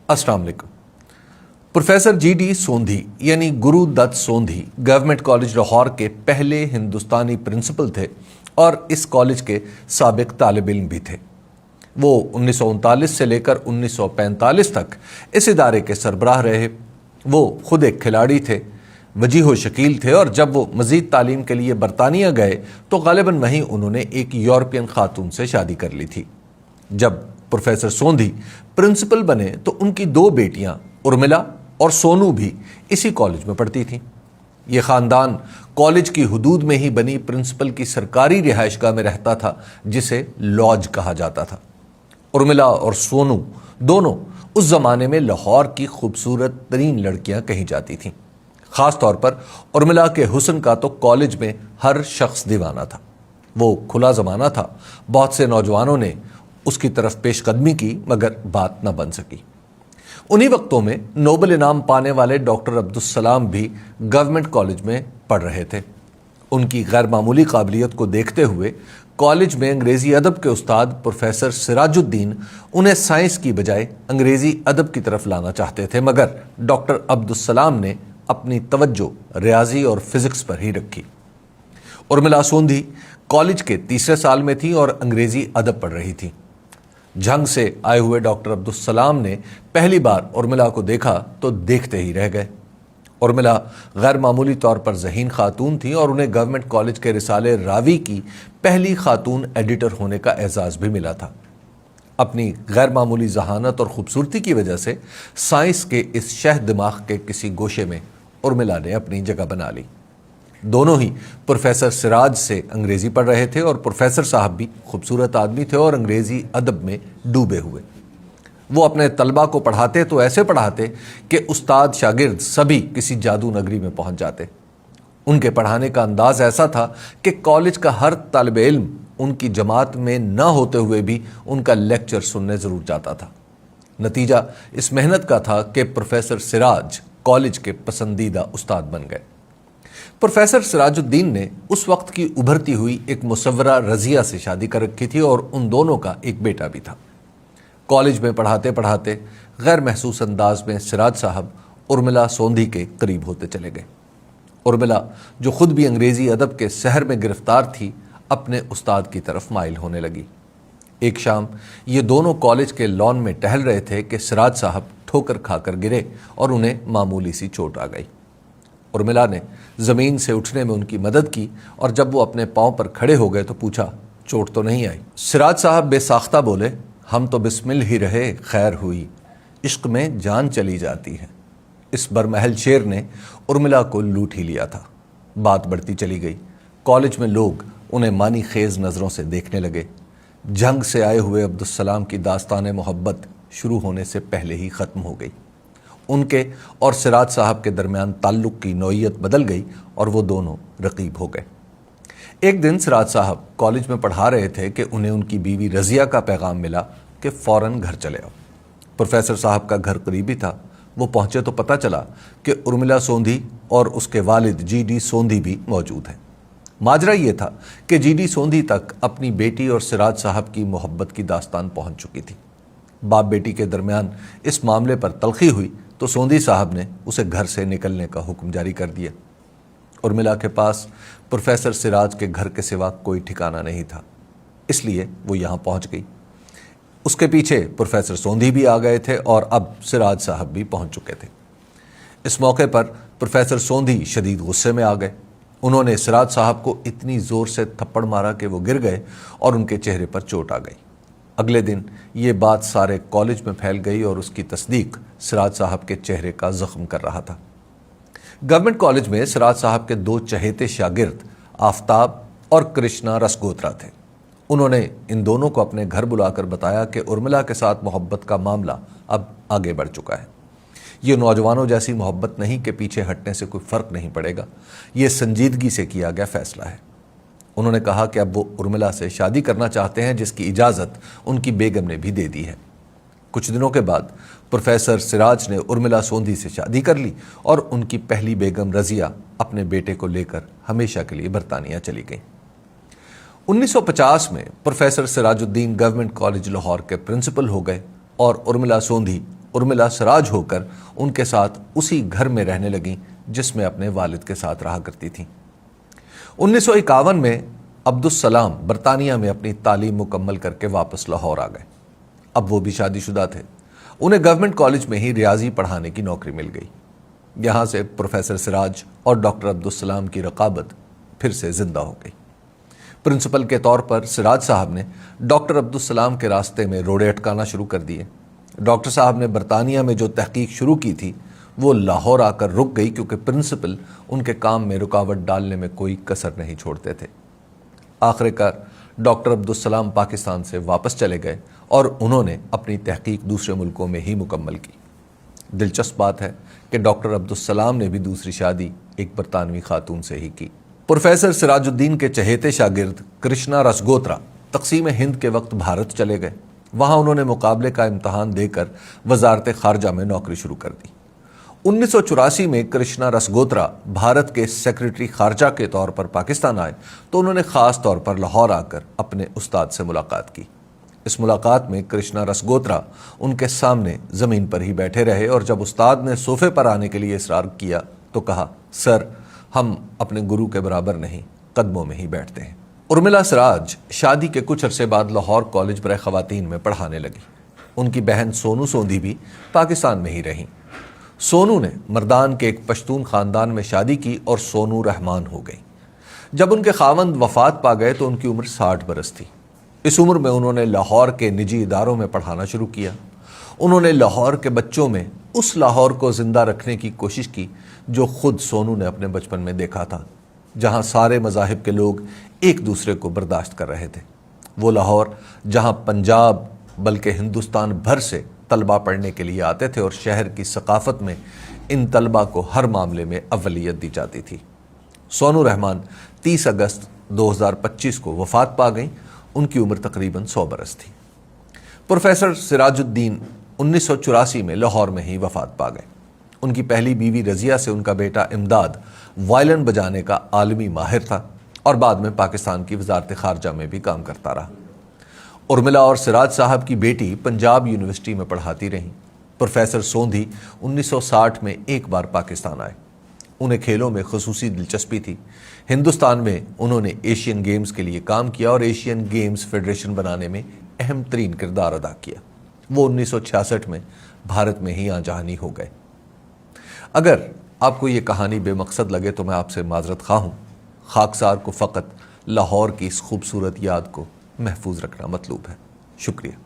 अस्सलाम वालेकुम। Professor GD. सोंधी यानी गुरु दत्त सोंधी गवर्नमेंट कॉलेज लाहौर के पहले हिंदुस्तानी प्रिंसिपल थे और इस कॉलेज के साबिक तालिब इल्म भी थे। वो 1939 से लेकर 1945 तक इस इदारे के सरबराह रहे। वो खुद एक खिलाड़ी थे, वजीह व शकील थे, और जब वो मज़ीद तालीम के लिए बरतानिया गए तो गालिबन वहीं उन्होंने एक यूरोपियन खातून से शादी कर ली थी। जब प्रोफेसर सोंधी प्रिंसिपल बने तो उनकी दो बेटियां उर्मिला और सोनू भी इसी कॉलेज में पढ़ती थीं। ये ख़ानदान कॉलेज की हुदूद में ही बनी प्रिंसिपल की सरकारी रिहाइशगाह में रहता था, जिसे लॉज कहा जाता था। उर्मिला और सोनू दोनों उस ज़माने में लाहौर की खूबसूरत तरीन लड़कियां कही जाती थीं। ख़ास तौर पर उर्मिला के हुस्न का तो कॉलेज में हर शख्स दीवाना था। वो खुला ज़माना था, बहुत से नौजवानों ने उसकी तरफ पेशकदमी की, मगर बात न बन सकी। उन्हीं वक्तों में नोबल इनाम पाने वाले डॉक्टर अब्दुस्सलाम भी गवर्नमेंट कॉलेज में पढ़ रहे थे। उनकी गैर मामूली काबिलियत को देखते हुए कॉलेज में अंग्रेज़ी अदब के उस्ताद प्रोफेसर सिराजुद्दीन उन्हें साइंस की बजाय अंग्रेज़ी अदब की तरफ लाना चाहते थे, मगर डॉक्टर अब्दुस्सलाम ने अपनी तवज्जो रियाजी और फिज़िक्स पर ही रखी। उर्मिला सोंधी कॉलेज के तीसरे साल में थी और अंग्रेज़ी अदब पढ़ रही थी। झंग से आए हुए डॉक्टर अब्दुस्सलाम ने पहली बार उर्मिला को देखा तो देखते ही रह गए। उर्मिला गैर मामूली तौर पर ज़हीन खातून थी और उन्हें गवर्नमेंट कॉलेज के रिसाले रावी की पहली खातून एडिटर होने का एजाज़ भी मिला था। अपनी गैर मामूली जहानत और ख़ूबसूरती की वजह से साइंस के इस शह दिमाग के किसी गोशे में उर्मिला ने अपनी जगह बना ली। दोनों ही प्रोफेसर सिराज से अंग्रेज़ी पढ़ रहे थे और प्रोफेसर साहब भी खूबसूरत आदमी थे और अंग्रेज़ी अदब में डूबे हुए। वो अपने तलबा को पढ़ाते तो ऐसे पढ़ाते कि उस्ताद शागिर्द सभी किसी जादू नगरी में पहुंच जाते। उनके पढ़ाने का अंदाज़ ऐसा था कि कॉलेज का हर तालिब इल्म उनकी जमात में न होते हुए भी उनका लेक्चर सुनने ज़रूर जाता था। नतीजा इस मेहनत का था कि प्रोफेसर सिराज कॉलेज के पसंदीदा उस्ताद बन गए। प्रोफेसर सिराजुद्दीन ने उस वक्त की उभरती हुई एक मुसव्वरा रज़िया से शादी कर रखी थी और उन दोनों का एक बेटा भी था। कॉलेज में पढ़ाते पढ़ाते गैर महसूस अंदाज में सिराज साहब उर्मिला सोंधी के करीब होते चले गए। उर्मिला, जो खुद भी अंग्रेज़ी अदब के सहर में गिरफ्तार थी, अपने उस्ताद की तरफ माइल होने लगी। एक शाम ये दोनों कॉलेज के लॉन में टहल रहे थे कि सिराज साहब ठोकर खाकर गिरे और उन्हें मामूली सी चोट आ गई। उर्मिला ने ज़मीन से उठने में उनकी मदद की और जब वो अपने पाँव पर खड़े हो गए तो पूछा, चोट तो नहीं आई? सिराज साहब बेसाख्ता बोले, हम तो बिस्मिल ही रहे, खैर हुई, इश्क में जान चली जाती है। इस बरमहल शेर ने उर्मिला को लूट ही लिया था। बात बढ़ती चली गई। कॉलेज में लोग उन्हें मानी खेज नज़रों से देखने लगे। जंग से आए हुए अब्दुस्सलाम की दास्तान मोहब्बत शुरू होने से पहले ही ख़त्म हो गई। उनके और सिराज साहब के दरमियान ताल्लुक़ की नौइयत बदल गई और वो दोनों रकीब हो गए। एक दिन सिराज साहब कॉलेज में पढ़ा रहे थे कि उन्हें उनकी बीवी रज़िया का पैगाम मिला कि फ़ौरन घर चले आओ। प्रोफेसर साहब का घर करीबी था। वो पहुँचे तो पता चला कि उर्मिला सोंधी और उसके वालिद जी.डी. सोंधी भी मौजूद हैं। माजरा ये था कि जी.डी. सोंधी तक अपनी बेटी और सिराज साहब की मोहब्बत की दास्तान पहुँच चुकी थी। बाप बेटी के दरमियान इस मामले पर तलखी हुई तो सोंधी साहब ने उसे घर से निकलने का हुक्म जारी कर दिया। उर्मिला के पास प्रोफेसर सिराज के घर के सिवा कोई ठिकाना नहीं था, इसलिए वो यहाँ पहुँच गई। उसके पीछे प्रोफेसर सोंधी भी आ गए थे और अब सिराज साहब भी पहुँच चुके थे। इस मौके पर प्रोफेसर सोंधी शदीद गुस्से में आ गए। उन्होंने सिराज साहब को इतनी ज़ोर से थप्पड़ मारा कि वो गिर गए और उनके चेहरे पर चोट आ गई। अगले दिन ये बात सारे कॉलेज में फैल गई और उसकी तस्दीक सिराज साहब के चेहरे का ज़ख्म कर रहा था। गवर्नमेंट कॉलेज में सिराज साहब के दो चहेते शागिर्द आफ्ताब और कृष्णा रसगोत्रा थे। उन्होंने इन दोनों को अपने घर बुलाकर बताया कि उर्मिला के साथ मोहब्बत का मामला अब आगे बढ़ चुका है। ये नौजवानों जैसी मोहब्बत नहीं कि पीछे हटने से कोई फ़र्क नहीं पड़ेगा, ये संजीदगी से किया गया फ़ैसला है। उन्होंने कहा कि अब वो उर्मिला से शादी करना चाहते हैं, जिसकी इजाज़त उनकी बेगम ने भी दे दी है। कुछ दिनों के बाद प्रोफेसर सिराज ने उर्मिला सोंधी से शादी कर ली और उनकी पहली बेगम रज़िया अपने बेटे को लेकर हमेशा के लिए बरतानिया चली गई। 1950 में professor Sirajuddin government college Lahore के प्रिंसिपल हो गए और उर्मिला सोंधी ارملا سراج ہو کر ان کے ساتھ اسی گھر میں رہنے لگیں جس میں اپنے والد کے ساتھ رہا کرتی تھیں۔ 1951 میں عبدالسلام برطانیہ میں اپنی تعلیم مکمل کر کے واپس لاہور آ گئے۔ اب وہ بھی شادی شدہ تھے۔ انہیں گورنمنٹ کالج میں ہی ریاضی پڑھانے کی نوکری مل گئی۔ یہاں سے پروفیسر سراج اور ڈاکٹر عبدالسلام کی رقابت پھر سے زندہ ہو گئی۔ پرنسپل کے طور پر سراج صاحب نے ڈاکٹر عبدالسلام کے راستے میں روڑے اٹکانا شروع کر دیے۔ ڈاکٹر صاحب نے برطانیہ میں جو تحقیق شروع کی تھی وہ لاہور آ کر رک گئی، کیونکہ پرنسپل ان کے کام میں رکاوٹ ڈالنے میں کوئی کسر نہیں چھوڑتے تھے۔ آخر کار ڈاکٹر عبدالسلام پاکستان سے واپس چلے گئے اور انہوں نے اپنی تحقیق دوسرے ملکوں میں ہی مکمل کی۔ دلچسپ بات ہے کہ ڈاکٹر عبدالسلام نے بھی دوسری شادی ایک برطانوی خاتون سے ہی کی۔ پروفیسر سراج الدین کے چہیتے شاگرد کرشنا رسگوترا تقسیم ہند کے وقت بھارت چلے گئے۔ وہاں انہوں نے مقابلے کا امتحان دے کر وزارت خارجہ میں نوکری شروع کر دی۔ 1984 میں کرشنا رسگوترا بھارت کے سیکرٹری خارجہ کے طور پر پاکستان آئے تو انہوں نے خاص طور پر لاہور آ کر اپنے استاد سے ملاقات کی۔ اس ملاقات میں کرشنا رسگوترا ان کے سامنے زمین پر ہی بیٹھے رہے، اور جب استاد نے صوفے پر آنے کے لیے اصرار کیا تو کہا، سر ہم اپنے گرو کے برابر نہیں، قدموں میں ہی بیٹھتے ہیں۔ ارملا سراج شادی کے کچھ عرصے بعد لاہور کالج برائے خواتین میں پڑھانے لگی۔ ان کی بہن سونو سوندھی بھی پاکستان میں ہی رہیں۔ سونو نے مردان کے ایک پشتون خاندان میں شادی کی اور سونو رحمان ہو گئی۔ جب ان کے خاوند وفات پا گئے تو ان کی عمر 60 برس تھی۔ اس عمر میں انہوں نے لاہور کے نجی اداروں میں پڑھانا شروع کیا۔ انہوں نے لاہور کے بچوں میں اس لاہور کو زندہ رکھنے کی کوشش کی جو خود سونو نے اپنے بچپن میں دیکھا تھا، جہاں سارے مذاہب کے لوگ ایک دوسرے کو برداشت کر رہے تھے۔ وہ لاہور جہاں پنجاب بلکہ ہندوستان بھر سے طلبہ پڑھنے کے لیے آتے تھے، اور شہر کی ثقافت میں ان طلبہ کو ہر معاملے میں اولیت دی جاتی تھی۔ سونو رحمان 30 اگست 2025 کو وفات پا گئیں۔ ان کی عمر تقریباً 100 برس تھی۔ پروفیسر سراج الدین 1984 میں لاہور میں ہی وفات پا گئے۔ ان کی پہلی بیوی رضیہ سے ان کا بیٹا امداد وائلن بجانے کا عالمی ماہر تھا اور بعد میں پاکستان کی وزارت خارجہ میں بھی کام کرتا رہا۔ ارملا اور سراج صاحب کی بیٹی پنجاب یونیورسٹی میں پڑھاتی رہیں۔ پروفیسر سوندھی 1960 میں ایک بار پاکستان آئے۔ انہیں کھیلوں میں خصوصی دلچسپی تھی۔ ہندوستان میں انہوں نے ایشین گیمز کے لیے کام کیا اور ایشین گیمز فیڈریشن بنانے میں اہم ترین کردار ادا کیا۔ وہ 1966 میں بھارت میں ہی جہانی ہو گئے۔ اگر آپ کو یہ کہانی بے مقصد لگے تو میں آپ سے معذرت خواہ ہوں۔ خاکسار کو فقط لاہور کی اس خوبصورت یاد کو محفوظ رکھنا مطلوب ہے۔ شکریہ۔